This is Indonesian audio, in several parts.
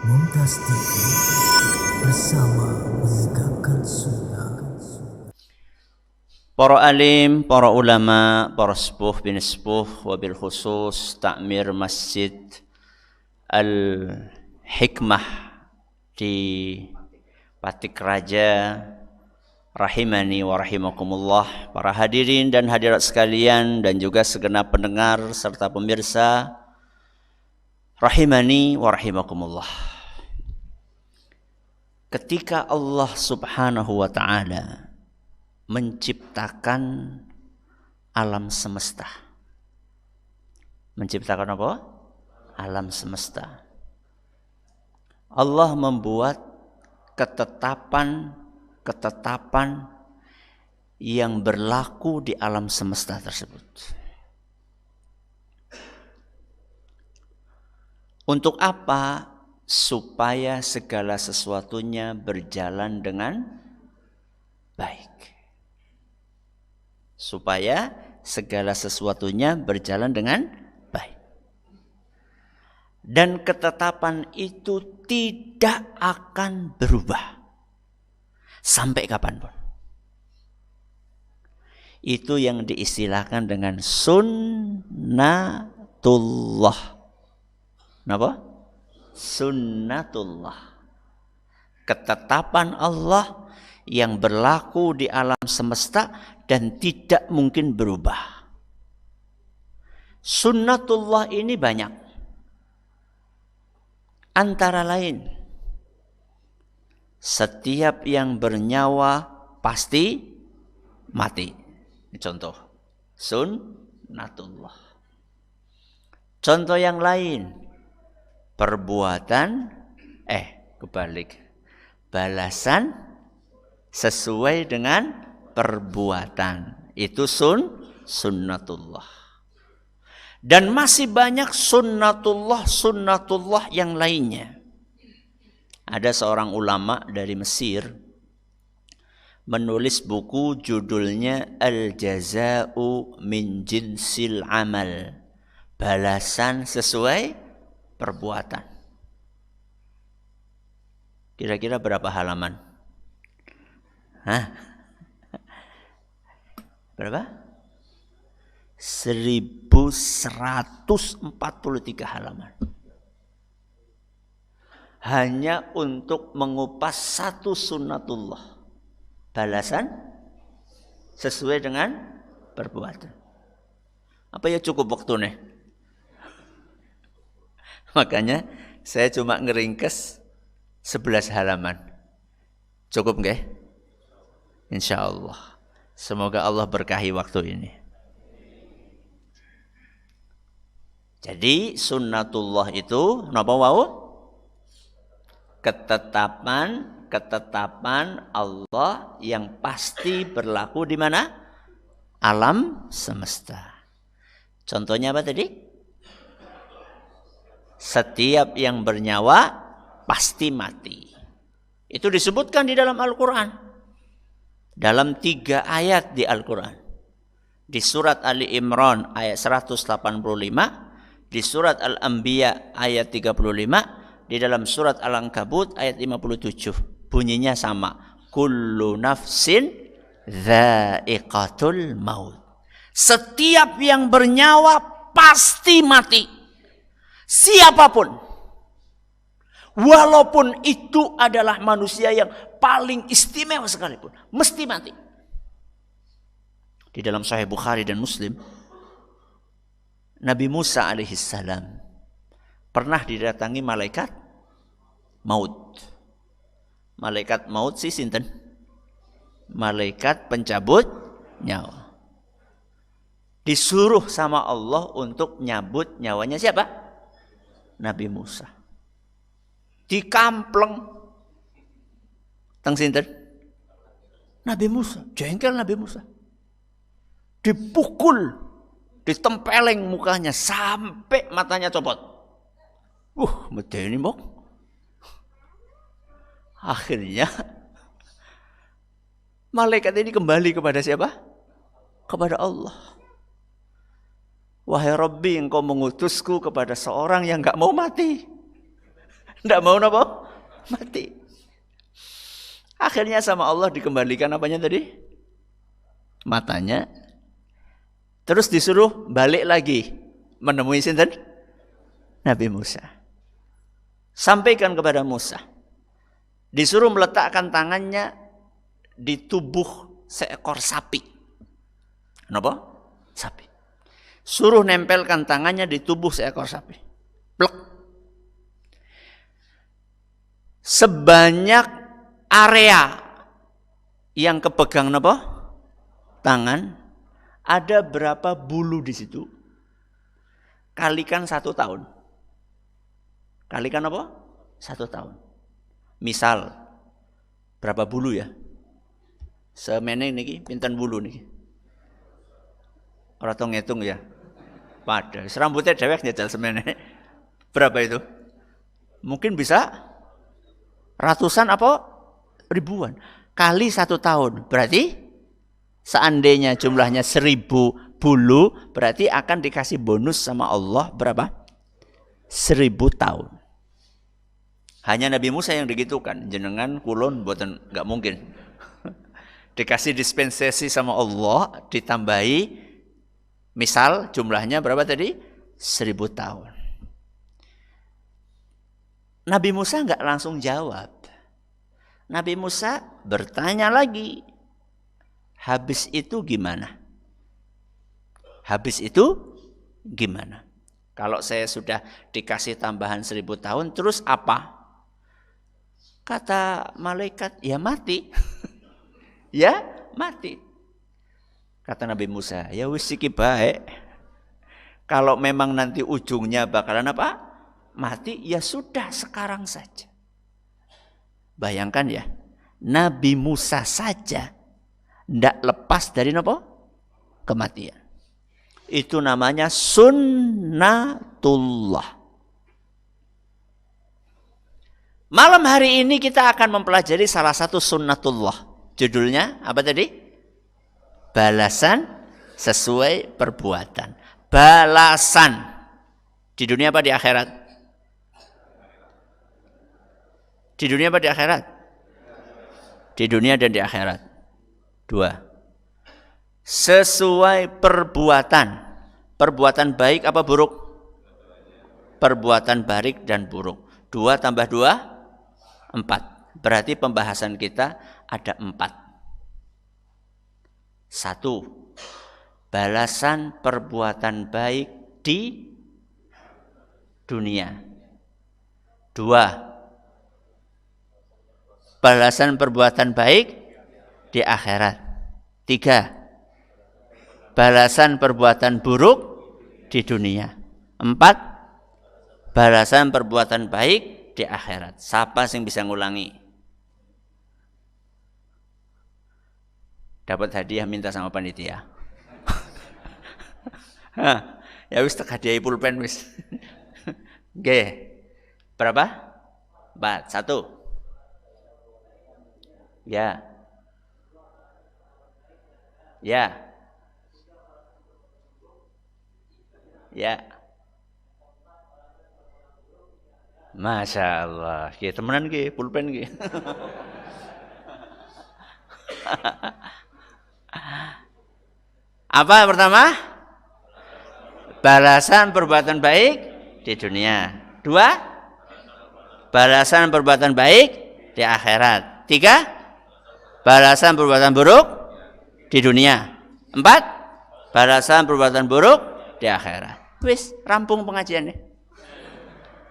Mumtaz TV bersama menegakkan sunnah. Para alim, para ulama, para sepuh bin sepuh, wabil khusus takmir Masjid Al-Hikmah di Patik Raja, rahimani wa rahimakumullah, para hadirin dan hadirat sekalian, dan juga segenap pendengar serta pemirsa, rahimani wa rahimakumullah. Ketika Allah subhanahu wa ta'ala menciptakan alam semesta. Menciptakan apa? Alam semesta. Allah membuat ketetapan yang berlaku di alam semesta tersebut. Untuk apa? Supaya segala sesuatunya berjalan dengan baik. Supaya segala sesuatunya berjalan dengan baik. Dan ketetapan itu tidak akan berubah sampai kapanpun. Itu yang diistilahkan dengan sunnatullah. Kenapa? Sunnatullah. Ketetapan Allah yang berlaku di alam semesta dan tidak mungkin berubah. Sunnatullah ini banyak. Antara lain, setiap yang bernyawa pasti mati. Ini contoh. Sunnatullah. Contoh yang lain, balasan sesuai dengan perbuatan. Itu sunnatullah. Dan masih banyak sunnatullah yang lainnya. Ada seorang ulama dari Mesir menulis buku judulnya Al-Jaza'u min Jinsil Amal. Balasan sesuai perbuatan. Kira-kira berapa halaman? Berapa? 1143 halaman. Hanya untuk mengupas satu sunnatullah. Balasan sesuai dengan perbuatan. Apa ya cukup waktu nih? Makanya saya cuma ngeringkes 11 halaman. Cukup nggak? Insya Allah. Semoga Allah berkahi waktu ini. Jadi sunnatullah itu napa wau? Ketetapan Allah yang pasti berlaku di mana? Alam semesta. Contohnya apa tadi? Setiap yang bernyawa pasti mati. Itu disebutkan di dalam Al-Quran. Dalam 3 ayat di Al-Quran. Di surat Ali Imran ayat 185. Di surat Al-Anbiya ayat 35. Di dalam surat Al-Ankabut ayat 57. Bunyinya sama. Kullu nafsin dha'iqatul maut. Setiap yang bernyawa pasti mati. Siapapun, walaupun itu adalah manusia yang paling istimewa sekalipun, mesti mati. Di dalam Sahih Bukhari dan Muslim, Nabi Musa alaihissalam pernah didatangi malaikat maut. Malaikat maut si sinten? Malaikat pencabut nyawa. Disuruh sama Allah untuk nyabut nyawanya siapa? Nabi Musa. Dikampleng teng sinten? Nabi Musa, jengkel Nabi Musa. Dipukul, ditempeleng mukanya sampai matanya copot. Medeni mok. Akhirnya malaikat ini kembali kepada siapa? Kepada Allah. Wahai Rabbi, engkau mengutusku kepada seorang yang gak mau mati. Tidak mau apa? Mati. Akhirnya sama Allah dikembalikan apanya tadi? Matanya. Terus disuruh balik lagi menemui sinten? Nabi Musa. Sampaikan kepada Musa. Disuruh meletakkan tangannya di tubuh seekor sapi. Kenapa? Sapi. Suruh nempelkan tangannya di tubuh seekor sapi. Plek. Sebanyak area yang kepegang apa? Tangan, ada berapa bulu di situ? Kalikan 1 tahun. Kalikan apa? 1 tahun. Misal, berapa bulu ya? Semene niki pinten bulu niki? Ora tau ngitung ya. Pada rambutnya dewek njajal semene. Berapa itu? Mungkin bisa ratusan apa ribuan. Kali 1 tahun. Berarti seandainya jumlahnya 1000 bulu, berarti akan dikasih bonus sama Allah berapa? 1000 tahun. Hanya Nabi Musa yang digitukan. Jenengan kulon buatan nggak mungkin. Dikasih dispensasi sama Allah, ditambahi misal jumlahnya berapa tadi? 1000 tahun. Nabi Musa nggak langsung jawab. Nabi Musa bertanya lagi. Habis itu gimana? Habis itu gimana? Kalau saya sudah dikasih tambahan 1000 tahun, terus apa? Kata malaikat, ya mati. Ya mati. Kata Nabi Musa, ya wis iki baik. Kalau memang nanti ujungnya bakalan apa? Mati, ya sudah sekarang saja. Bayangkan ya, Nabi Musa saja tidak lepas dari apa? Kematian. Itu namanya sunnatullah. Malam hari ini kita akan mempelajari salah satu sunnatullah. Judulnya apa tadi? Balasan sesuai perbuatan. Balasan. Di dunia apa di akhirat? Di dunia apa di akhirat? Di dunia dan di akhirat. 2. Sesuai perbuatan. Perbuatan baik apa buruk? Perbuatan baik dan buruk. 2 tambah 2, 4. Berarti pembahasan kita ada 4. 1. Balasan perbuatan baik di dunia. 2. Balasan perbuatan baik di akhirat. 3. Balasan perbuatan buruk di dunia. 4. Balasan perbuatan baik di akhirat. Siapa yang bisa ngulangi? Dapat hadiah minta sama panitia. Ya wis tak hadiah pulpen wis. Oke. Berapa? 4. 1. Ya. Ya. Ya. Masya Allah. Ki temenan ki pulpen ki. Apa yang pertama? Balasan perbuatan baik di dunia. 2. Balasan perbuatan baik di akhirat. 3. Balasan perbuatan buruk di dunia. 4. Balasan perbuatan buruk di akhirat. Wis, rampung pengajiannya.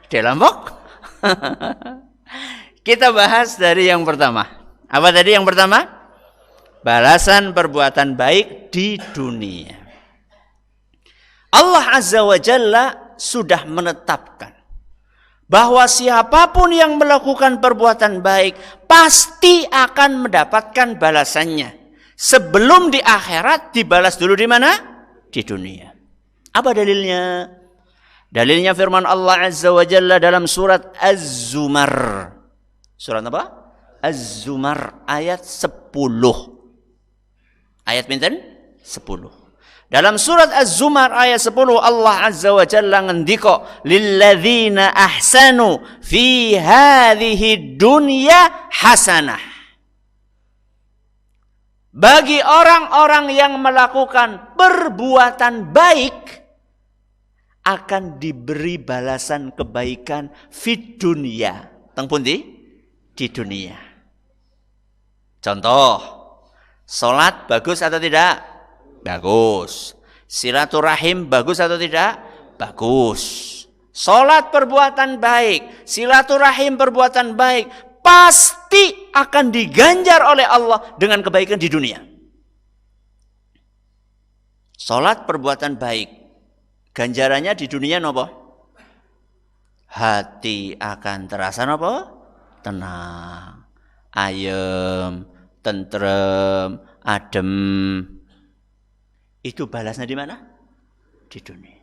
Delambok. Kita bahas dari yang pertama. Apa tadi yang pertama? Balasan perbuatan baik di dunia. Allah Azza wa Jalla sudah menetapkan bahwa siapapun yang melakukan perbuatan baik pasti akan mendapatkan balasannya. Sebelum di akhirat dibalas dulu di mana? Di dunia. Apa dalilnya? Dalilnya firman Allah Azza wa Jalla dalam surat Az-Zumar. Surat apa? Az-Zumar ayat 10. Ayat pinten? 10. Dalam surat Az-Zumar ayat 10 Allah Azza wa Jalla ngendika lilladzina ahsanu fi hadhihi dunya hasanah. Bagi orang-orang yang melakukan perbuatan baik akan diberi balasan kebaikan fid dunya. Teng pundi? Di dunia. Contoh, salat bagus atau tidak? Bagus. Silaturahim bagus atau tidak? Bagus. Salat perbuatan baik, silaturahim perbuatan baik, pasti akan diganjar oleh Allah dengan kebaikan di dunia. Salat perbuatan baik, ganjarannya di dunia napa? Hati akan terasa napa? Tenang, ayem, tentrem, adem. Itu balasnya di mana? Di dunia.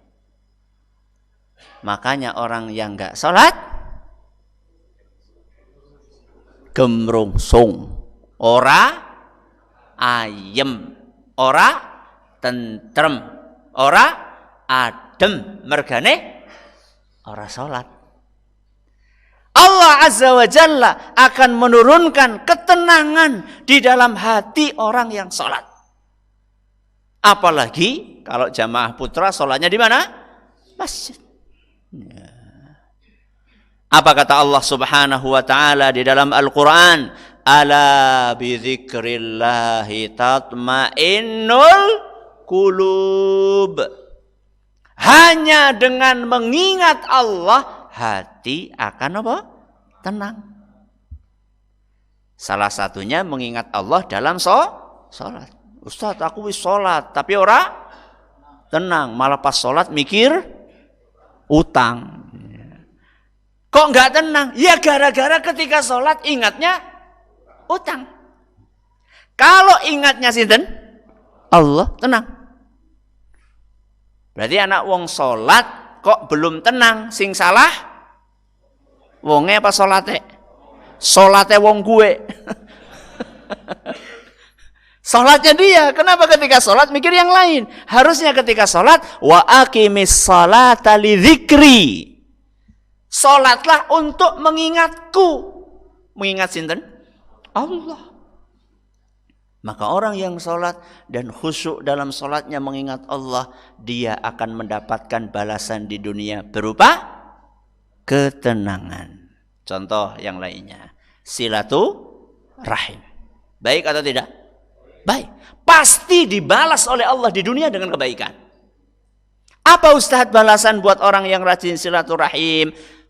Makanya orang yang enggak sholat gemrungsung, ora ayem, ora tentrem, ora adem, mergane ora sholat. Allah Azza wa Jalla akan menurunkan ketenangan di dalam hati orang yang sholat. Apalagi kalau jamaah putra sholatnya di mana? Masjid. Ya. Apa kata Allah Subhanahu wa taala di dalam Al-Qur'an? Ala bi dzikrillahi tatmainnul qulub. Hanya dengan mengingat Allah hati akan apa? Tenang. Salah satunya mengingat Allah dalam sholat. Ustaz, aku wis sholat, tapi ora tenang. Malah pas sholat mikir utang. Kok nggak tenang? Ya gara-gara ketika sholat ingatnya utang. Kalau ingatnya sinten? Allah, tenang. Berarti anak wong sholat kok belum tenang? Sing salah wonge apa sholate? Sholate wong gue. Sholatnya dia. Kenapa ketika sholat mikir yang lain? Harusnya ketika sholat wa aqimis sholata li dzikri. Sholatlah untuk mengingatku. Mengingat sinten? Allah. Maka orang yang sholat dan khusyuk dalam sholatnya mengingat Allah, dia akan mendapatkan balasan di dunia berupa ketenangan. Contoh yang lainnya, silaturahim. Baik atau tidak? Baik. Pasti dibalas oleh Allah di dunia dengan kebaikan. Apa Ustadz balasan buat orang yang rajin silaturahim?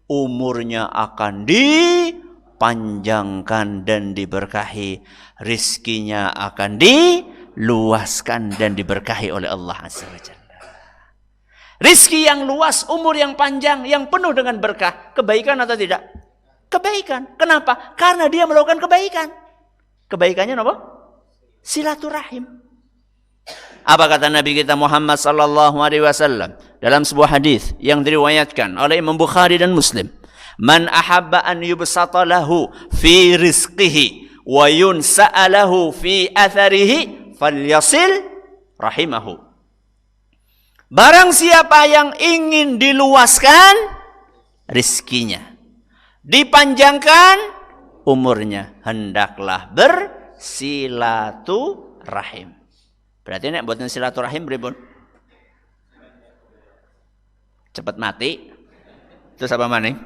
Umurnya akan dipanjangkan dan diberkahi. Rizkinya akan diluaskan dan diberkahi oleh Allah Azza wa Jalla. Rizki yang luas, umur yang panjang, yang penuh dengan berkah. Kebaikan atau tidak? Kebaikan. Kenapa? Karena dia melakukan kebaikan. Kebaikannya apa? Silaturahim. Apa kata Nabi kita Muhammad sallallahu alaihi wasallam dalam sebuah hadis yang diriwayatkan oleh Imam Bukhari dan Muslim? Man ahabba an yubsata lahu fi rizqihi wa yunsa'a lahu fi atharihi falyasil rahimahu. Barang siapa yang ingin diluaskan rizkinya, dipanjangkan umurnya, hendaklah silaturahim. Berarti nek mboten silaturahim pripun? Cepat mati. Terus apa maning?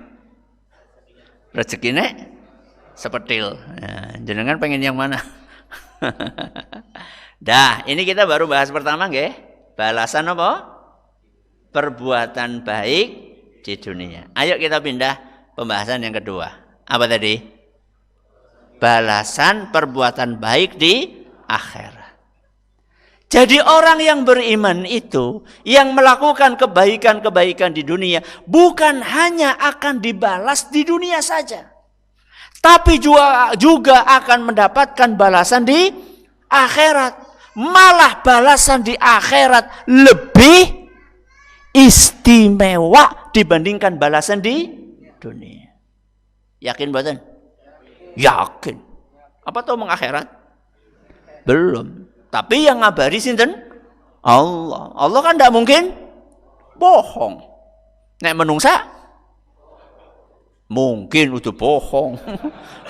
Rezekine sepetil. Ya, jenengan pengen yang mana? Dah, ini kita baru bahas pertama nggih. Balasan apa? Perbuatan baik di dunia. Ayo kita pindah pembahasan yang kedua. Apa tadi? Balasan perbuatan baik di akhirat. Jadi orang yang beriman itu, yang melakukan kebaikan-kebaikan di dunia, bukan hanya akan dibalas di dunia saja, tapi juga akan mendapatkan balasan di akhirat. Malah balasan di akhirat lebih istimewa dibandingkan balasan di dunia. Yakin buatan? Yakin. Apa tahu mengakhirat? Belum. Tapi yang ngabari sinten? Allah. Allah kan tidak mungkin bohong. Nek menungsa mungkin itu bohong.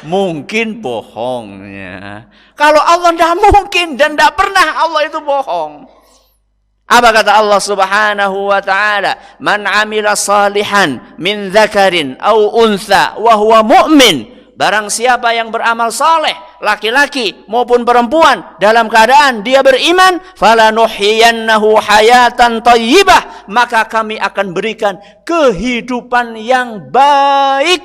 Mungkin bohongnya. Kalau Allah tidak mungkin dan tidak pernah Allah itu bohong. Apa kata Allah Subhanahu wa taala? Man 'amila salihan min dzakarin aw untha wa huwa mu'min. Barang siapa yang beramal saleh, laki-laki maupun perempuan, dalam keadaan dia beriman, falanuhyiyannahu hayatan thayyibah, maka kami akan berikan kehidupan yang baik,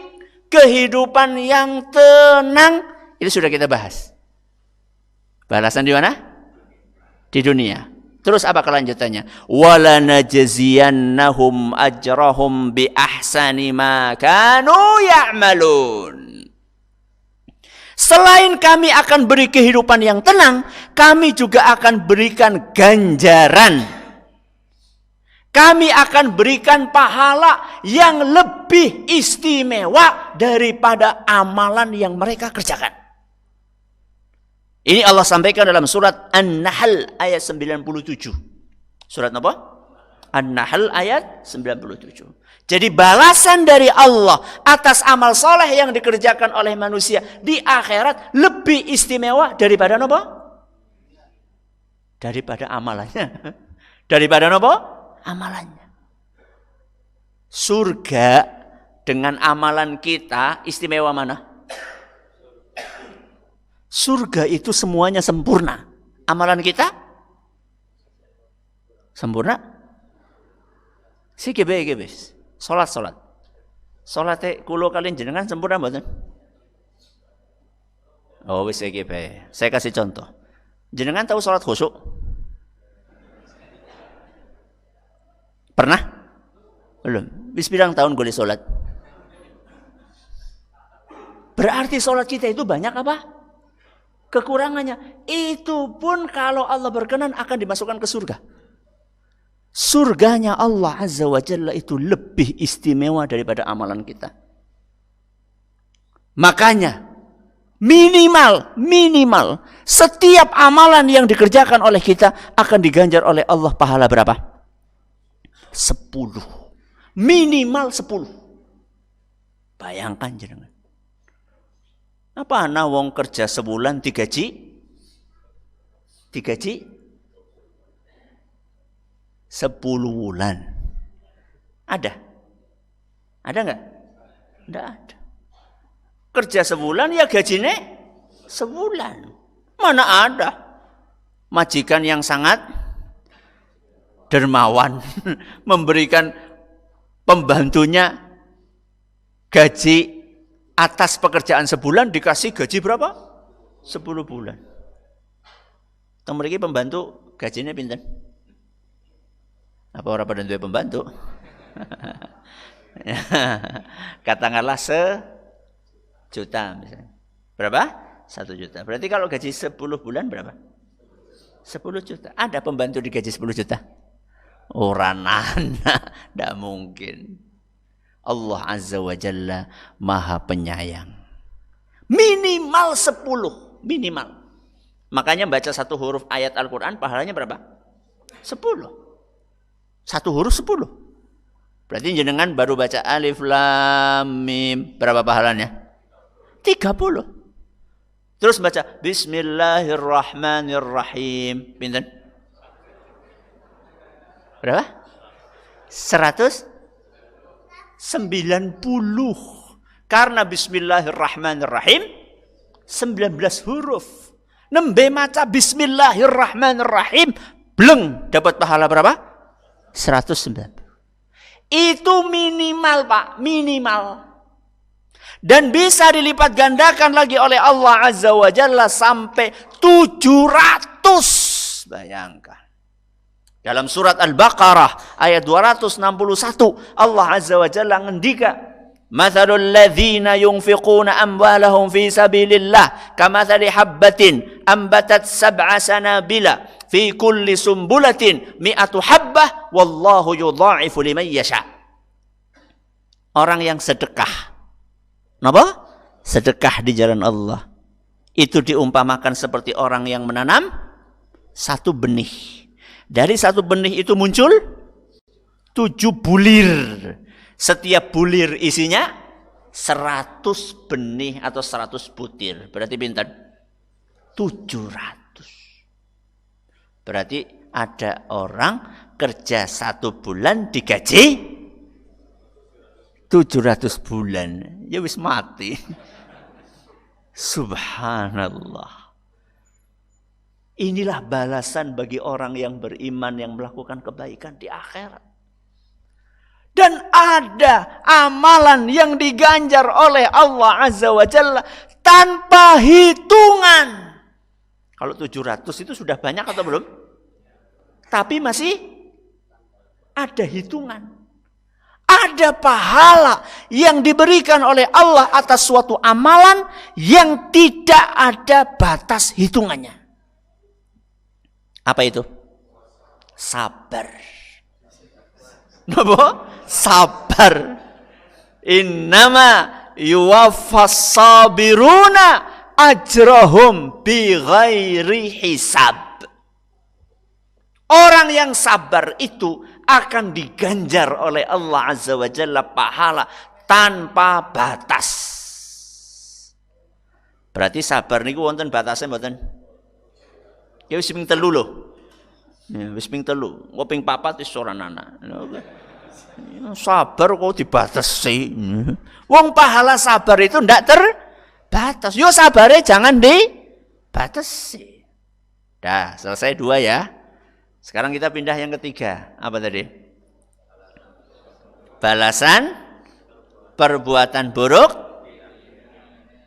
kehidupan yang tenang. Itu sudah kita bahas. Balasan di mana? Di dunia. Terus apa kelanjutannya? Walanajziyannahum ajrahum bi ahsani ma kanu ya'malun. Selain kami akan beri kehidupan yang tenang, kami juga akan berikan ganjaran. Kami akan berikan pahala yang lebih istimewa daripada amalan yang mereka kerjakan. Ini Allah sampaikan dalam surat An-Nahl ayat 97. Surat apa? An-Nahl ayat 97. Jadi balasan dari Allah atas amal soleh yang dikerjakan oleh manusia di akhirat lebih istimewa daripada apa? Daripada amalannya. Daripada apa? Amalannya. Surga dengan amalan kita istimewa mana? Surga itu semuanya sempurna. Amalan kita sempurna? Sikit guys. Salat. Salate kulo kalian jenengan sempurna mboten? Oh wis iki bae. Saya kasih contoh. Jenengan tahu salat khusyuk? Pernah? Belum. Wis pirang tahun golek salat? Berarti salat kita itu banyak apa? Kekurangannya. Itu pun kalau Allah berkenan akan dimasukkan ke surga. Surganya Allah Azza wa Jalla itu lebih istimewa daripada amalan kita. Makanya minimal setiap amalan yang dikerjakan oleh kita akan diganjar oleh Allah pahala berapa? 10. Minimal 10. Bayangkan jangan. Apa ana wong kerja sebulan digaji 10 bulan. Ada? Ada enggak? Enggak ada. Kerja sebulan ya gajinya sebulan. Mana ada majikan yang sangat dermawan memberikan pembantunya gaji atas pekerjaan sebulan dikasih gaji berapa? 10 bulan. Teng mriki pembantu gajinya pinten? Apa orang pada duwe pembantu? Katakanlah 1 juta misalnya. Berapa? 1 juta. Berarti kalau gaji 10 bulan berapa? 10 juta. Ada pembantu digaji 10 juta? Orang anak. Tidak mungkin. Allah Azza wa Jalla Maha Penyayang. Minimal 10. Minimal. Makanya baca 1 huruf ayat Al-Quran pahalanya berapa? 10. 1 huruf 10. Berarti jenengan baru baca alif lam mim. Berapa pahalanya? 30. Terus baca Bismillahirrahmanirrahim. Pinten? Berapa? 190. Karena Bismillahirrahmanirrahim 19 huruf. Nembe maca Bismillahirrahmanirrahim, bleng dapat pahala berapa? 190. Itu minimal, Pak, minimal. Dan bisa dilipat gandakan lagi oleh Allah Azza wa Jalla sampai 700. Bayangkan. Dalam surat Al-Baqarah ayat 261 Allah Azza wa Jalla ngendika, "Matsalul ladzina yunfiquna amwalahum fi sabilillah kamatsali habbatin ambatat sab'a sanabila fi kulli sumbulatin mi'atu habbah wallahu yudha'ifu liman yasha." Orang yang sedekah. Napa? Sedekah di jalan Allah. Itu diumpamakan seperti orang yang menanam 1 benih. Dari satu benih itu muncul 7 bulir. Setiap bulir isinya 100 benih atau 100 butir. Berarti pintar 700. Berarti ada orang kerja 1 bulan digaji 700 bulan. Ya wis mati. Subhanallah. Inilah balasan bagi orang yang beriman yang melakukan kebaikan di akhirat. Dan ada amalan yang diganjar oleh Allah Azza wa Jalla tanpa hitungan. Kalau 700 itu sudah banyak atau belum? Tapi masih ada hitungan. Ada pahala yang diberikan oleh Allah atas suatu amalan yang tidak ada batas hitungannya. Apa itu? Sabar. Napa? Sabar. Innama yuwaffas sabiruna ajrahum bighairi hisab. Orang yang sabar itu akan diganjar oleh Allah Azza wa Jalla pahala tanpa batas. Berarti sabar niku wonten batasnya mboten? Ya wis ping 3 lho. Ya wis ping 3. Engko ping 4 wis ora ana. Sabar kok dibatasi. Wong pahala sabar itu ndak terbatas. Yo sabare jangan dibatasi. Dah, selesai 2 ya. Sekarang kita pindah yang ketiga. Apa tadi? Balasan perbuatan buruk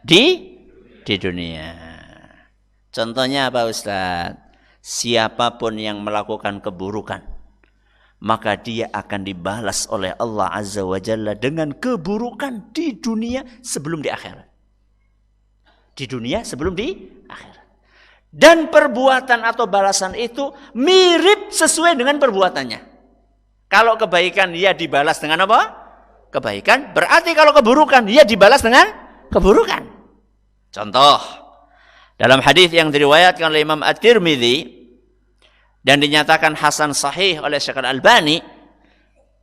di dunia. Contohnya apa Ustaz? Siapapun yang melakukan keburukan, maka dia akan dibalas oleh Allah Azza wa Jalla dengan keburukan di dunia sebelum di akhirat. Di dunia sebelum di akhirat. Dan perbuatan atau balasan itu mirip sesuai dengan perbuatannya. Kalau kebaikan ia dibalas dengan apa? Kebaikan. Berarti kalau keburukan ia dibalas dengan keburukan. Contoh, dalam hadis yang diriwayatkan oleh Imam At-Tirmidzi dan dinyatakan hasan sahih oleh Syekh Al-Albani,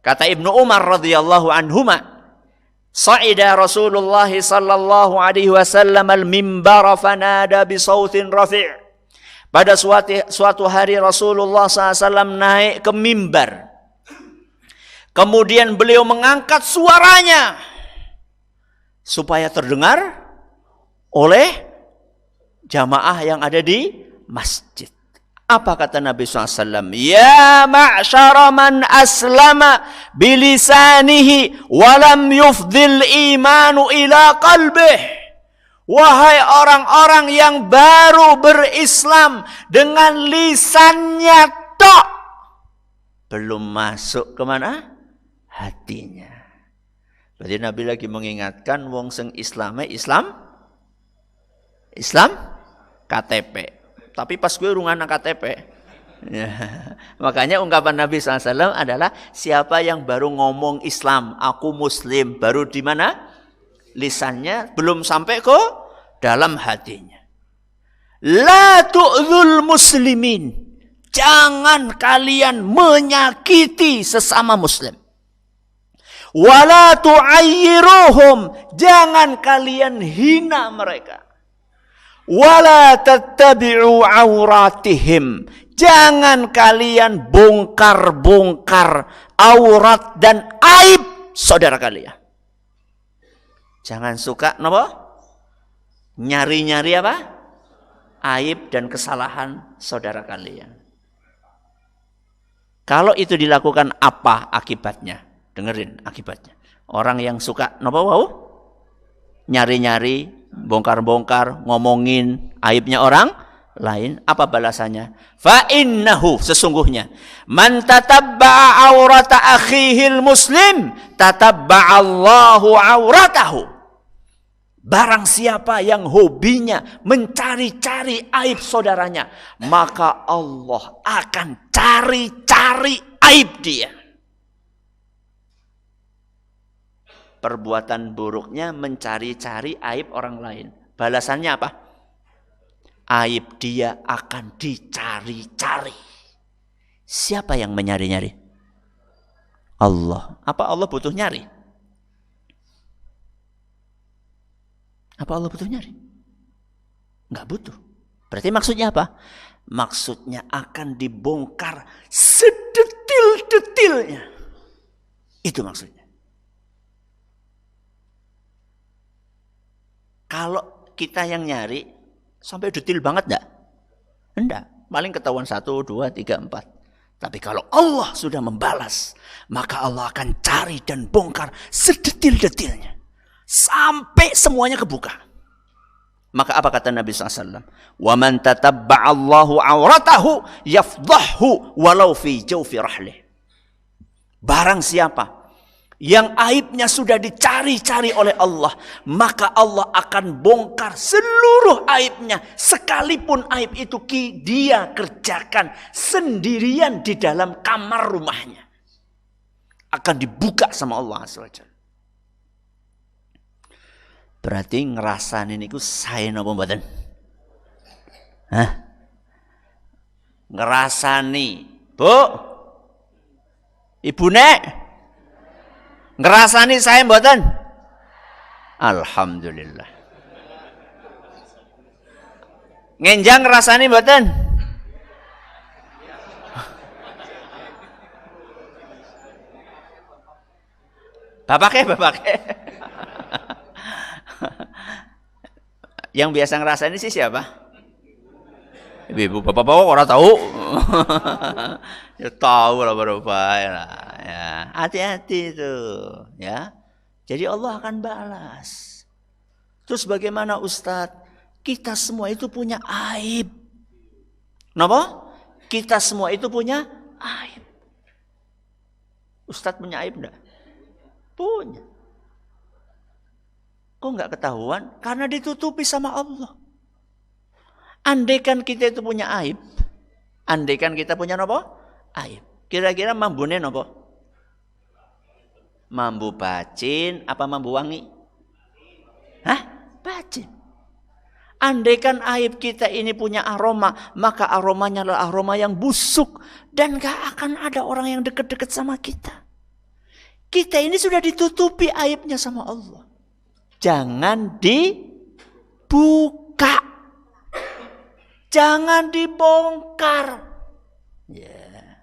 kata Ibnu Umar radhiyallahu anhuma, sa'ida Rasulullah sallallahu alaihi wasallam al-mimbar fanada bi sautin rafi'. Pada suatu hari Rasulullah SAW naik ke mimbar. Kemudian beliau mengangkat suaranya supaya terdengar oleh jamaah yang ada di masjid. Apa kata Nabi SAW? Ya ma'syara man aslama bilisanihi walam yufdil imanu ila qalbih. Wahai orang-orang yang baru berislam dengan lisannya tok, belum masuk kemana? Hatinya. Berarti Nabi lagi mengingatkan wong sing Islam KTP. Tapi pas gue rungana KTP. Ya. Makanya ungkapan Nabi SAW adalah siapa yang baru ngomong Islam, aku Muslim, baru di mana? Lisannya belum sampai ke dalam hatinya. La tu'dzul muslimin. Jangan kalian menyakiti sesama muslim. Wala tu'ayyiruhum. Jangan kalian hina mereka. Wala tattabi'u auratihim. Jangan kalian bongkar-bongkar aurat dan aib saudara kalian. Jangan suka nyari-nyari apa? Aib dan kesalahan saudara kalian. Kalau itu dilakukan apa akibatnya? Dengerin akibatnya. Orang yang suka nyari-nyari, bongkar-bongkar, ngomongin aibnya orang lain, apa balasannya? Fa innahu, sesungguhnya man tatabba'a aurata akhihil muslim tatabba'allahu auratahu. Barang siapa yang hobinya mencari-cari aib saudaranya, maka Allah akan cari-cari aib dia. Perbuatan buruknya mencari-cari aib orang lain. Balasannya apa? Aib dia akan dicari-cari. Siapa yang menyari-nyari? Allah. Apa Allah butuh nyari? Apa Allah butuh nyari? Enggak butuh. Berarti maksudnya apa? Maksudnya akan dibongkar sedetil-detilnya. Itu maksudnya. Kalau kita yang nyari, sampai detil banget enggak? Enggak. Paling ketahuan 1, 2, 3, 4. Tapi kalau Allah sudah membalas, maka Allah akan cari dan bongkar sedetil-detilnya. Sampai semuanya kebuka. Maka apa kata Nabi SAW? وَمَنْ تَتَبَّعَ اللَّهُ عَوْرَتَهُ يَفْضَحْهُ وَلَوْ فِي جَوْفِ رَحْلِهِ. Barang siapa yang aibnya sudah dicari-cari oleh Allah, maka Allah akan bongkar seluruh aibnya, sekalipun aib itu dia kerjakan sendirian di dalam kamar rumahnya. Akan dibuka sama Allah SWT. Berarti ngerasani niku sae napa mboten? Hah? Ngerasani, Bu? Ibu Nek? Ngerasani saya mboten? Alhamdulillah. Ngenjang ngerasani mboten? Bapake. Yang biasa ngerasani sih siapa? Ibu, bapak-bapak orang tahu. Ya tahu lah bapak ya. Hati-hati tuh, ya. Jadi Allah akan balas. Terus bagaimana Ustadz? Kita semua itu punya aib. Kenapa? Kita semua itu punya aib. Ustadz punya aib enggak? Punya. Kok enggak ketahuan? Karena ditutupi sama Allah. Andaikan kita itu punya aib, andaikan kita punya apa? Aib. Kira-kira mambune apa? Mambu bacin apa mambu wangi? Hah? Bacin. Andaikan aib kita ini punya aroma, maka aromanya adalah aroma yang busuk dan gak akan ada orang yang dekat-dekat sama kita. Kita ini sudah ditutupi aibnya sama Allah. Jangan dibuka. Jangan dibongkar. Ya.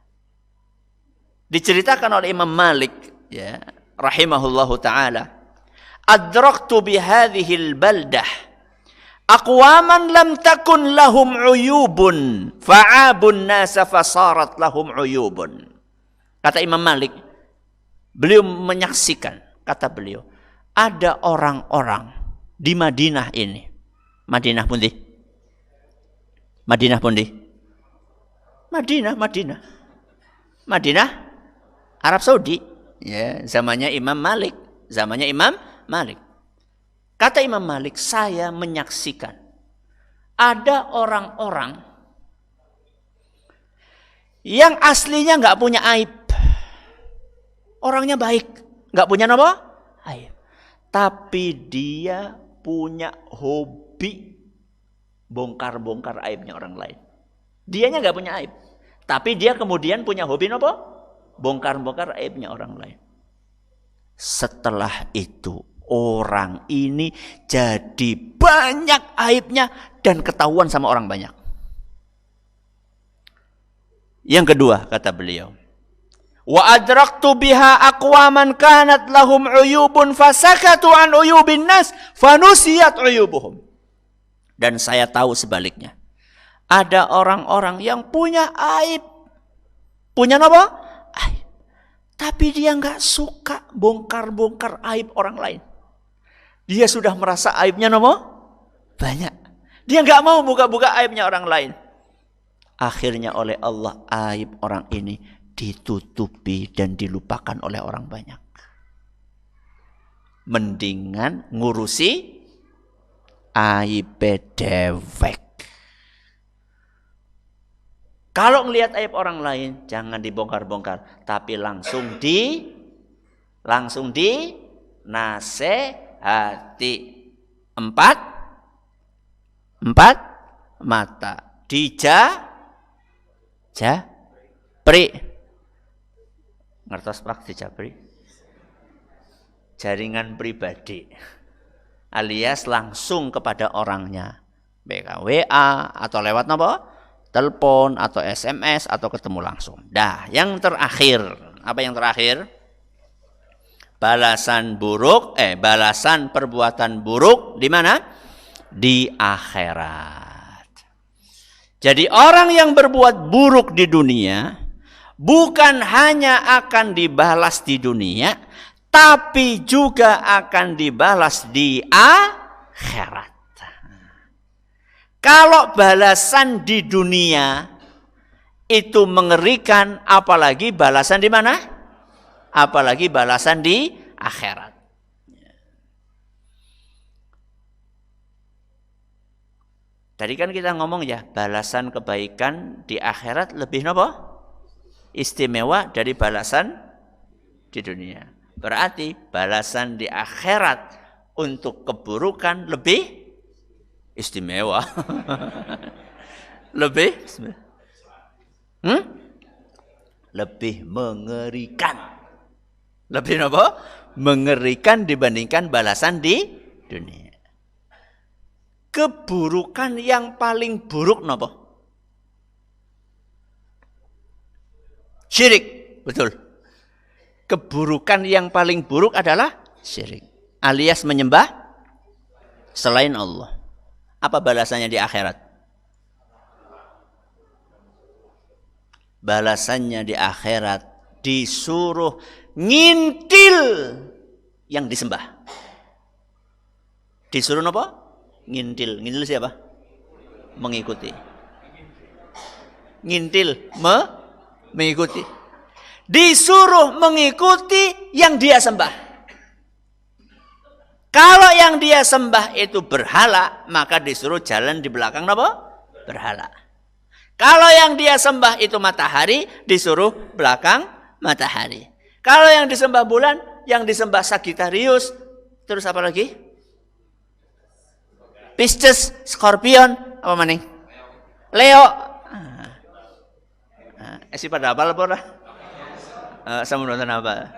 Diceritakan oleh Imam Malik, ya, rahimahullahu taala, adraktu bihadhil baldah aqwaman lam takun lahum uyubun fa'abun nasa fasarat lahum uyubun. Kata Imam Malik, beliau menyaksikan, kata beliau, ada orang-orang di Madinah ini. Madinah pun Madinah, Arab Saudi. Ya, zamannya Imam Malik. Kata Imam Malik, saya menyaksikan ada orang-orang yang aslinya nggak punya aib. Orangnya baik, nggak punya apa? Aib. Tapi dia punya hobi bongkar-bongkar aibnya orang lain. Dianya nggak punya aib, tapi dia kemudian punya hobi apa? Bongkar-bongkar aibnya orang lain. Setelah itu orang ini jadi banyak aibnya dan ketahuan sama orang banyak. Yang kedua kata beliau, wa adraktu biha aqwaman kanat lahum uyubun fasakatu an uyubin nas fanusiyat uyubuhum. Dan saya tahu sebaliknya. Ada orang-orang yang punya aib. Punya apa? Aib. Tapi dia nggak suka bongkar-bongkar aib orang lain. Dia sudah merasa aibnya apa? Banyak. Dia nggak mau buka-buka aibnya orang lain. Akhirnya oleh Allah aib orang ini ditutupi dan dilupakan oleh orang banyak. Mendingan ngurusi aib dewek. Kalau ngelihat aib orang lain, jangan dibongkar-bongkar, tapi langsung nasehati. Empat mata Pri. Ngertos Pak dijapri? Jaringan pribadi. Alias langsung kepada orangnya. WA atau lewat apa? Telepon atau SMS atau ketemu langsung. Dah, yang terakhir. Apa yang terakhir? Balasan perbuatan buruk di mana? Di akhirat. Jadi orang yang berbuat buruk di dunia bukan hanya akan dibalas di dunia, tapi juga akan dibalas di akhirat. Kalau balasan di dunia itu mengerikan, apalagi balasan di mana? Apalagi balasan di akhirat. Tadi kan kita ngomong ya, balasan kebaikan di akhirat lebih apa? Istimewa dari balasan di dunia. Berarti balasan di akhirat untuk keburukan lebih istimewa. Lebih lebih mengerikan. Lebih apa? Mengerikan dibandingkan balasan di dunia. Keburukan yang paling buruk napa? Syirik, betul. Keburukan yang paling buruk adalah syirik, alias menyembah selain Allah. Apa balasannya di akhirat? Balasannya di akhirat disuruh ngintil yang disembah. Disuruh apa? Ngintil. Ngintil siapa? Mengikuti. Ngintil mengikuti. Disuruh mengikuti yang dia sembah. Kalau yang dia sembah itu berhala, maka disuruh jalan di belakang apa? Berhala. Kalau yang dia sembah itu matahari, disuruh belakang matahari. Kalau yang disembah bulan, yang disembah Sagittarius, terus apa lagi? Pisces, Scorpion, apa maning? Leo. Esi pada apa lah? Sama nonton apa?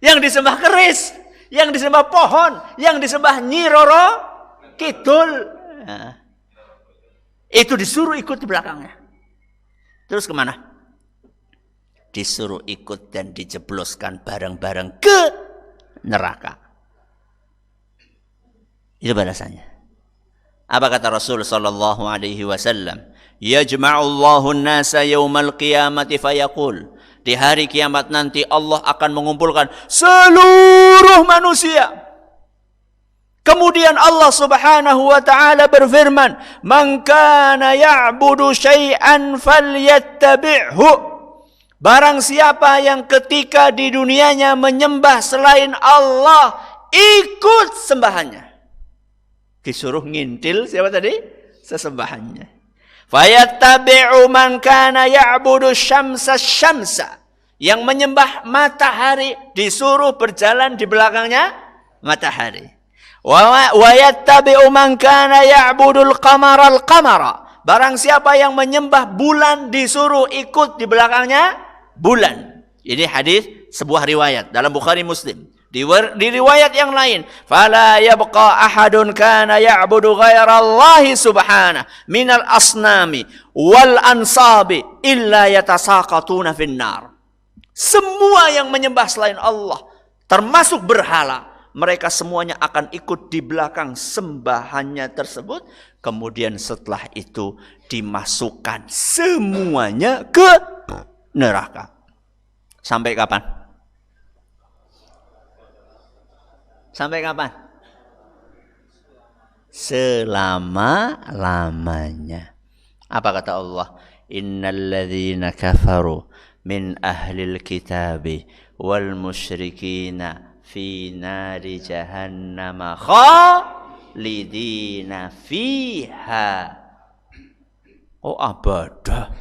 Yang disembah keris, yang disembah pohon, yang disembah Nyi Roro Kidul. Itu disuruh ikut di belakangnya. Terus kemana? Disuruh ikut dan dijebloskan bareng-bareng ke neraka. Itu balasannya. Apa kata Rasul sallallahu alaihi wasallam? Yajma'ullahu an-nasa yaumal qiyamati fayaqul. Di hari kiamat nanti Allah akan mengumpulkan seluruh manusia. Kemudian Allah Subhanahu wa taala berfirman, "Man kana ya'budu syai'an falyattabi'hu." Barang siapa yang ketika di dunianya menyembah selain Allah, ikut sembahannya. Disuruh ngintil siapa tadi? Sesembahannya. Fayattabi'u man kana ya'budu syamsa. Yang menyembah matahari disuruh berjalan di belakangnya matahari. Wa yattabi'u man kana ya'budul qamara. Barang siapa yang menyembah bulan disuruh ikut di belakangnya bulan. Ini hadis sebuah riwayat dalam Bukhari Muslim. Di riwayat yang lain, fala yabqa ahadun kana ya'budu ghairallahi subhanahu minal asnami wal ansabi illa yatasaqatuna finnar. Semua yang menyembah selain Allah, termasuk berhala, mereka semuanya akan ikut di belakang sembahannya tersebut. Kemudian setelah itu dimasukkan semuanya ke neraka. Sampai kapan? Sampai kapan? Selama-lamanya. Apa kata Allah? Innalladzina kafaru min ahlil kitabi wal musyrikina fi nari jahannama khalidina fiha. Oh abada.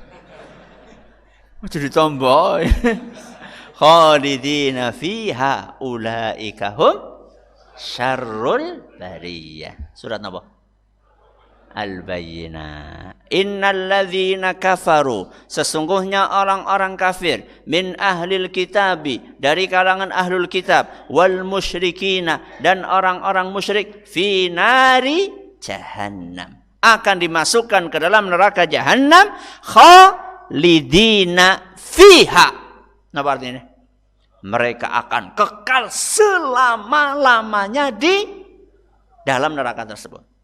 Jadi tambah. Khalidina fiha ulaika hum syarrul bariyah. Surat apa? Al-Bayyinah. Innalladzina kafaru, sesungguhnya orang-orang kafir, min ahlil kitabi, dari kalangan ahlul kitab, wal musyrikina, dan orang-orang musyrik, fi nari jahannam, akan dimasukkan ke dalam neraka jahannam, khalidina fiha. Apa artinya? Mereka akan kekal selama-lamanya di dalam neraka tersebut.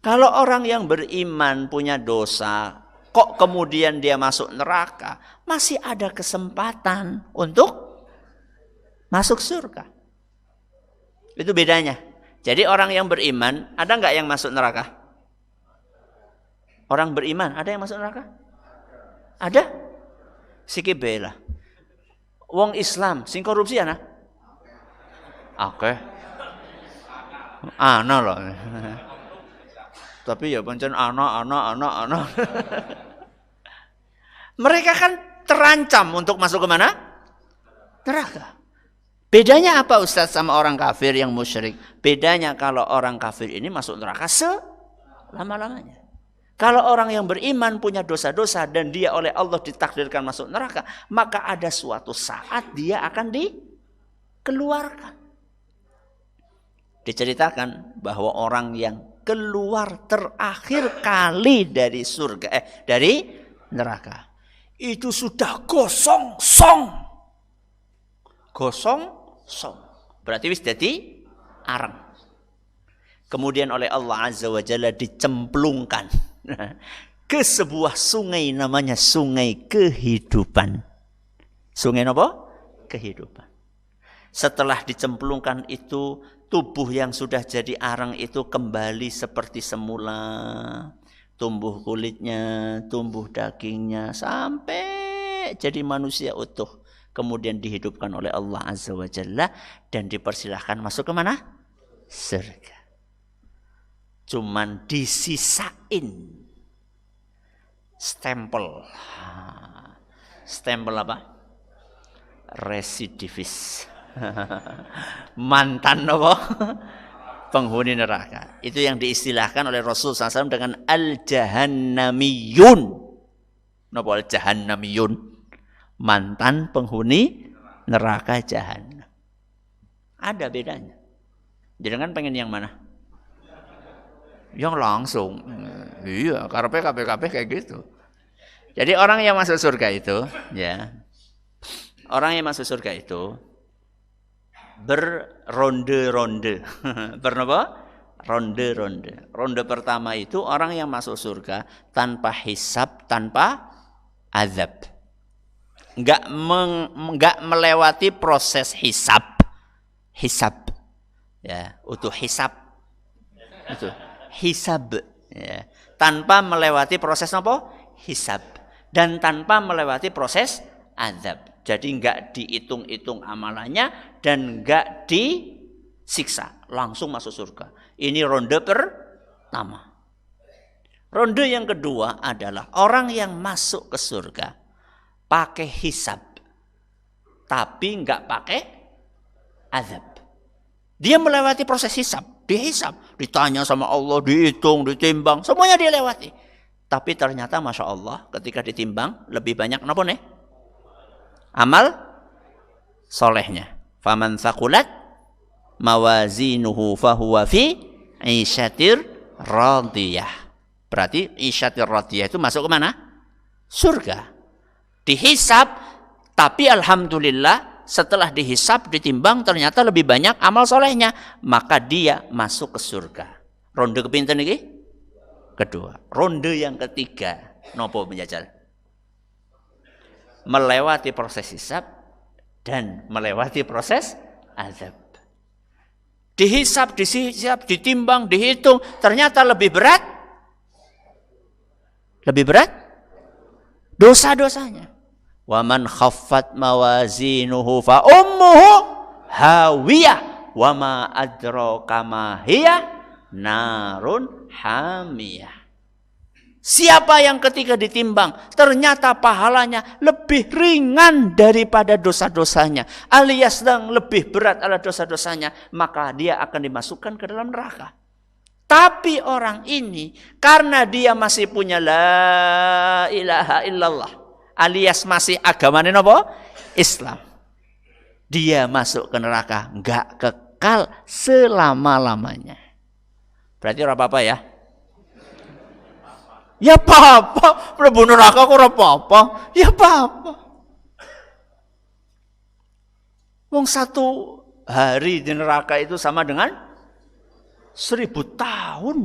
Kalau orang yang beriman punya dosa, kok kemudian dia masuk neraka, masih ada kesempatan untuk masuk surga. Itu bedanya. Jadi orang yang beriman, ada nggak yang masuk neraka? Orang beriman, ada yang masuk neraka? Ada? Sikit bela. Wong Islam, sing korupsi ana? Oke. Ana loh. Tapi ya pancen anak. Mereka kan terancam untuk masuk ke mana? Neraka. Bedanya apa Ustaz sama orang kafir yang musyrik? Bedanya kalau orang kafir ini masuk neraka selama-lamanya. Kalau orang yang beriman punya dosa-dosa dan dia oleh Allah ditakdirkan masuk neraka, maka ada suatu saat dia akan dikeluarkan. Diceritakan bahwa orang yang keluar terakhir kali dari surga, dari neraka, itu sudah gosong song. Berarti wis dadi areng. Kemudian oleh Allah Azza wa Jalla dicemplungkan ke sebuah sungai, namanya sungai kehidupan. Sungai apa? Kehidupan. Setelah dicemplungkan itu, tubuh yang sudah jadi arang itu kembali seperti semula. Tumbuh kulitnya, tumbuh dagingnya, sampai jadi manusia utuh. Kemudian dihidupkan oleh Allah Azza wa Jalla dan dipersilahkan masuk ke mana? Surga. Cuman disisain stempel. Stempel apa? Residivis. Mantan apa? Penghuni neraka. Itu yang diistilahkan oleh Rasul SAW dengan al-jahannamiyun. Napa al-jahannamiyun? Mantan penghuni neraka jahannam. Ada bedanya. Jadi kan pengen yang mana? Yang langsung. Iya, karepe kabeh kayak gitu. Jadi orang yang masuk surga itu, ya. Orang yang masuk surga itu berronde-ronde. Bernapa? Ronde-ronde. Ronde pertama itu orang yang masuk surga tanpa hisab, tanpa azab. Enggak melewati proses hisab. Hisab. Ya, untuk hisab. Itu. Hisab, ya. Tanpa melewati proses apa? Hisab. Dan tanpa melewati proses azab. Jadi enggak dihitung-hitung amalannya dan enggak disiksa, langsung masuk surga. Ini ronde pertama. Ronde yang kedua adalah orang yang masuk ke surga pakai hisab, tapi enggak pakai azab. Dia melewati proses hisab, dihisab, ditanya sama Allah, dihitung, ditimbang, semuanya dia lewati. Tapi ternyata Masya Allah ketika ditimbang lebih banyak apa nih? Amal solehnya. Faman thaqulat mawazinuhu fahuwa fi isyatir radiyah. Berarti isyatir radiyah itu masuk ke mana? Surga. Dihisab, tapi alhamdulillah setelah dihisab, ditimbang, ternyata lebih banyak amal solehnya, maka dia masuk ke surga. Ronde kepinten iki? Kedua. Ronde yang ketiga, nopo menjajal? Melewati proses hisab dan melewati proses azab. Dihisab, ditimbang, dihitung, ternyata lebih berat. Lebih berat dosa-dosanya. Wa man khaffat mawazinuhu fa ummuhu hawiyah wa ma adraka ma hiya narun hamiyah. Siapa yang ketika ditimbang ternyata pahalanya lebih ringan daripada dosa-dosanya, alias yang lebih berat adalah dosa-dosanya, maka dia akan dimasukkan ke dalam neraka. Tapi orang ini karena dia masih punya la ilaha illallah alias masih agamanya apa? Islam. Dia masuk ke neraka enggak kekal selama-lamanya. Berarti ora apa-apa ya? Ya apa-apa, mlebu neraka kok ora apa-apa. Ya apa-apa. Wong 1 hari di neraka itu sama dengan 1000 tahun.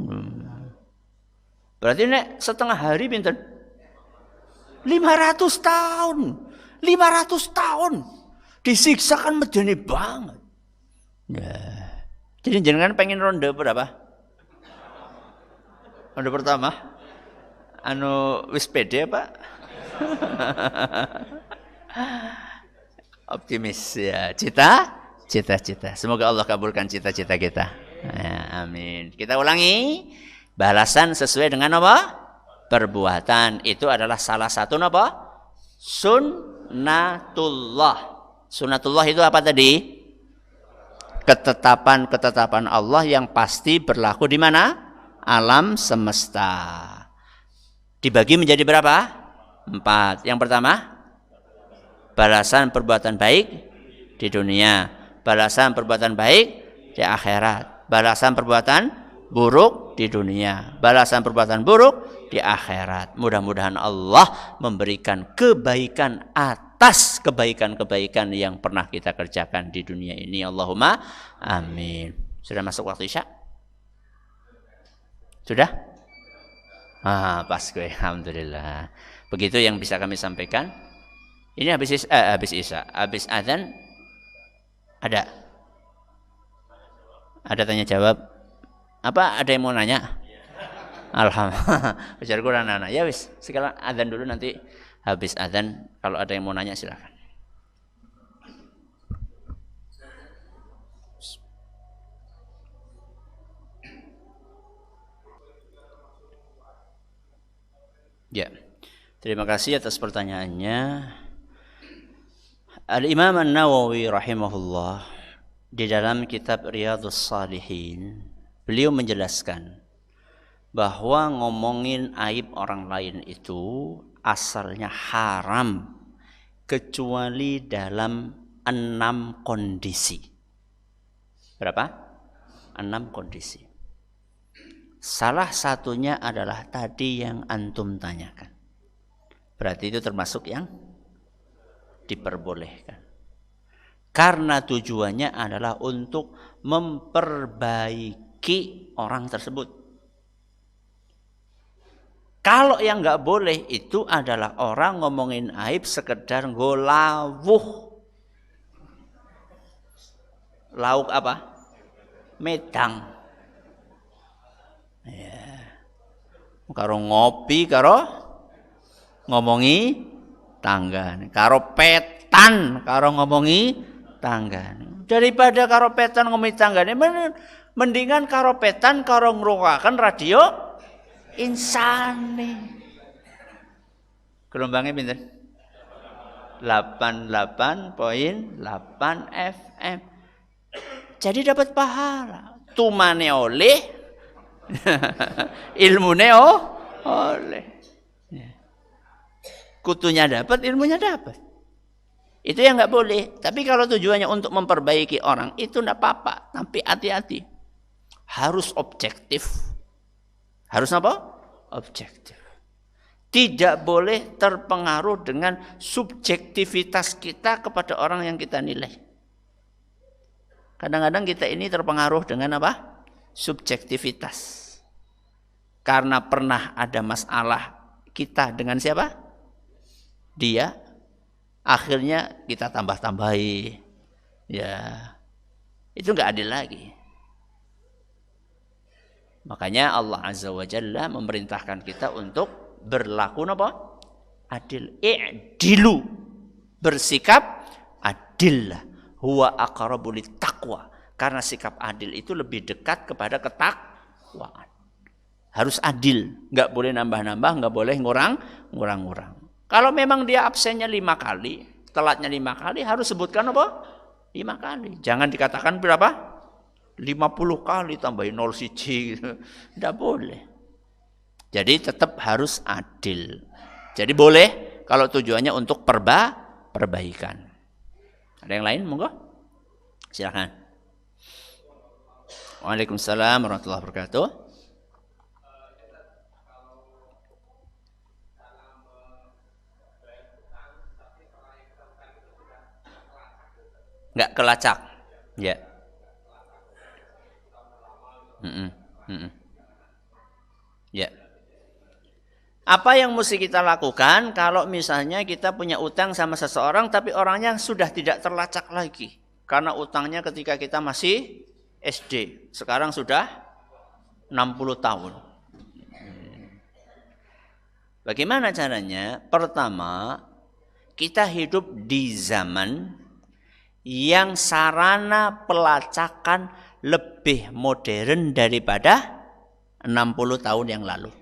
Berarti nek setengah hari pinten? 500 tahun. 500 tahun. Disiksa kan medeni banget. Ya. Jadi jenengan pengen ronde berapa? Ronde pertama? Wis pede Pak? Optimis ya. Cita-cita. Semoga Allah kabulkan cita-cita kita. Ya, amin. Kita ulangi. Balasan sesuai dengan apa? Perbuatan. Itu adalah salah satu apa? Sunnatullah. Sunnatullah itu apa tadi? Ketetapan Allah yang pasti berlaku di mana? Alam semesta. Dibagi menjadi berapa? 4. Yang pertama, balasan perbuatan baik di dunia, balasan perbuatan baik di akhirat, balasan perbuatan buruk di dunia, balasan perbuatan buruk di akhirat. Mudah-mudahan Allah memberikan kebaikan atas kebaikan-kebaikan yang pernah kita kerjakan di dunia ini. Allahumma amin. Sudah masuk waktu Isya? Sudah? Pas gue. Alhamdulillah. Begitu yang bisa kami sampaikan. Ini habis Isya, habis azan ada tanya jawab. Apa ada yang mau nanya? Alhamdulillah. Bicara kurang anak. Ya wis, sekarang azan dulu, nanti habis azan kalau ada yang mau nanya silakan. Ya. Terima kasih atas pertanyaannya. Al-Imam An-Nawawi rahimahullah di dalam kitab Riyadhus Shalihin, beliau menjelaskan bahwa ngomongin aib orang lain itu asalnya haram kecuali dalam 6 kondisi. Berapa? 6 kondisi. Salah satunya adalah tadi yang antum tanyakan. Berarti itu termasuk yang diperbolehkan. Karena tujuannya adalah untuk memperbaiki orang tersebut. Kalau yang nggak boleh itu adalah orang ngomongin aib sekedar golawuh. Lauk apa? Medang. Ya. Karo ngopi, karo ngomongi tangga, karo petan, karo ngomongi tangga. Daripada karo petan ngomongi tangga, mendingan karo petan, karo ngrungokaken radio insani. Gelombangnya pinten? 88.8 FM. Jadi dapat pahala. Tumane oleh, ilmune oleh. Kutunya dapat, ilmunya dapat. Itu yang nggak boleh. Tapi kalau tujuannya untuk memperbaiki orang, itu nggak apa-apa. Tapi hati-hati. Harus objektif. Harus apa? Objektif. Tidak boleh terpengaruh dengan subjektivitas kita kepada orang yang kita nilai. Kadang-kadang kita ini terpengaruh dengan apa? Subjektivitas. Karena pernah ada masalah kita dengan siapa? Dia, akhirnya kita tambah-tambahi. Ya, itu nggak adil lagi. Makanya Allah Azza wa Jalla memerintahkan kita untuk berlaku apa? Adil. I'dilu. Bersikap adil. Huwa aqrabu littaqwa. Karena sikap adil itu lebih dekat kepada ketakwaan. Harus adil, nggak boleh nambah-nambah, nggak boleh ngurang-ngurang. Kalau memang dia absennya 5 kali, telatnya 5 kali, harus sebutkan apa? 5 kali. Jangan dikatakan berapa? 50 kali tambahin 0 siji. Tidak boleh. Jadi tetap harus adil. Jadi boleh kalau tujuannya untuk perbaikan. Ada yang lain? Monggo. Silakan. Waalaikumsalam warahmatullahi wabarakatuh. Enggak kelacak. Ya. Ya. Apa yang mesti kita lakukan kalau misalnya kita punya utang sama seseorang tapi orangnya sudah tidak terlacak lagi karena utangnya ketika kita masih SD, sekarang sudah 60 tahun. Bagaimana caranya? Pertama, kita hidup di zaman yang sarana pelacakan lebih modern daripada 60 tahun yang lalu.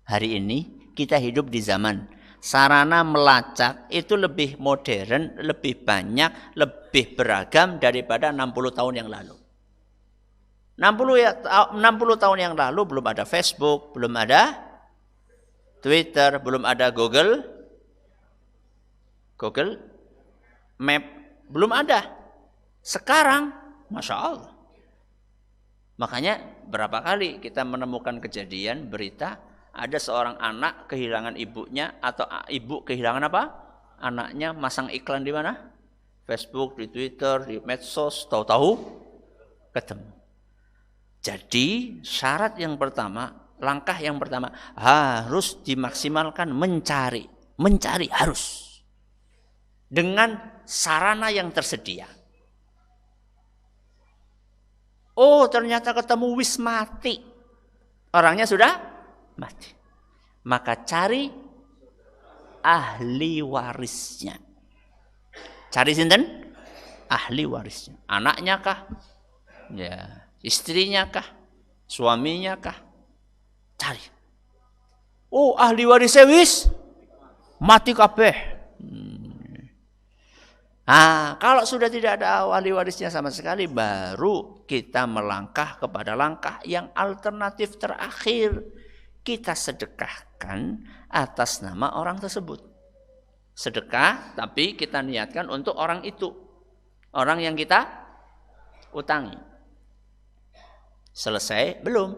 Hari ini kita hidup di zaman sarana melacak itu lebih modern, lebih banyak, lebih beragam daripada 60 tahun yang lalu. 60 tahun yang lalu belum ada Facebook, belum ada Twitter, belum ada Google Map, belum ada. Sekarang, Masya Allah. Makanya berapa kali kita menemukan kejadian berita ada seorang anak kehilangan ibunya atau ibu kehilangan apa? Anaknya, masang iklan di mana? Facebook, di Twitter, di medsos, tahu-tahu ketemu. Jadi syarat yang pertama, langkah yang pertama harus dimaksimalkan mencari harus dengan sarana yang tersedia. Oh, ternyata ketemu wis mati. Orangnya sudah mati. Maka cari ahli warisnya. Cari sinten? Ahli warisnya. Anaknya kah? Ya, istrinya kah? Suaminya kah? Cari. Oh, ahli warisnya wis mati kabeh. Kalau sudah tidak ada ahli warisnya sama sekali, baru kita melangkah kepada langkah yang alternatif terakhir. Kita sedekahkan atas nama orang tersebut. Sedekah, tapi kita niatkan untuk orang itu. Orang yang kita utangi. Selesai? Belum.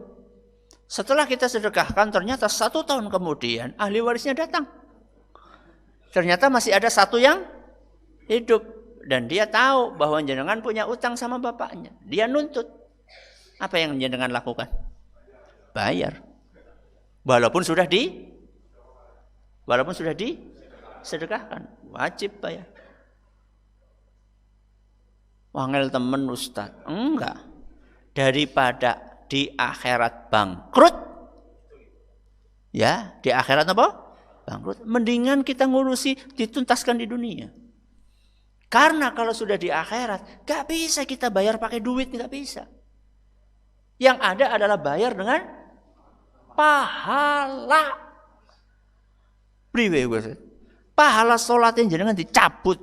Setelah kita sedekahkan, ternyata 1 tahun kemudian ahli warisnya datang. Ternyata masih ada satu yang hidup. Dan dia tahu bahwa jenengan punya utang sama bapaknya. Dia nuntut. Apa yang jenengan lakukan? Bayar. Walaupun sudah disedekahkan. Wajib bayar. Wangel temen Ustaz. Enggak. Daripada di akhirat bangkrut. Ya, di akhirat apa? Bangkrut. Mendingan kita ngurusi dituntaskan di dunia. Karena kalau sudah di akhirat, gak bisa kita bayar pakai duit, gak bisa. Yang ada adalah bayar dengan pahala. Pahala sholat yang jangan dicabut.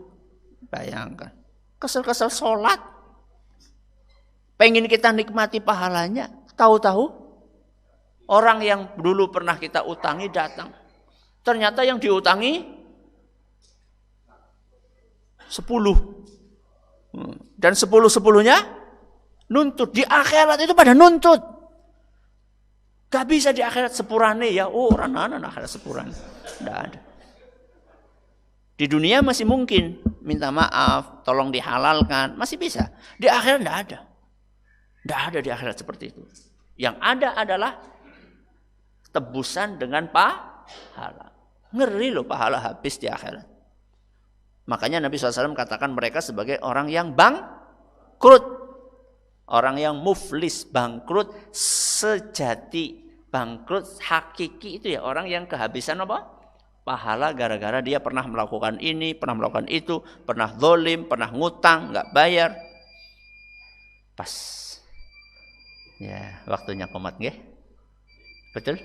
Bayangkan. Kesel-kesel sholat. Pengen kita nikmati pahalanya. Tahu-tahu orang yang dulu pernah kita utangi datang. Ternyata yang diutangi 10. Dan 10-10-nya nuntut. Di akhirat itu pada nuntut. Gak bisa di akhirat sepurane ya. Oh, orang akhirat sepurane. Tidak ada. Di dunia masih mungkin minta maaf, tolong dihalalkan, masih bisa. Di akhirat tidak ada. Tidak ada di akhirat seperti itu. Yang ada adalah tebusan dengan pahala. Ngeri loh pahala habis di akhirat. Makanya Nabi SAW katakan mereka sebagai orang yang bangkrut. Orang yang muflis, bangkrut sejati. Bangkrut hakiki itu ya orang yang kehabisan apa? Pahala gara-gara dia pernah melakukan ini, pernah melakukan itu, pernah zalim, pernah ngutang, nggak bayar. Pas. Ya, waktunya komat nggih. Betul?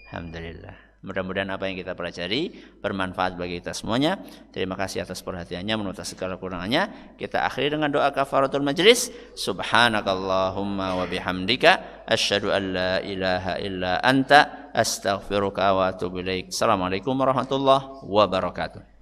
Alhamdulillah. Mudah-mudahan apa yang kita pelajari bermanfaat bagi kita semuanya. Terima kasih atas perhatiannya, menurut segala kurangannya. Kita akhiri dengan doa kafaratul majlis. Subhanakallahumma wa bihamdika asyhadu an la ilaha illa anta astaghfiruka wa atubu ilaik. Assalamualaikum warahmatullahi wabarakatuh.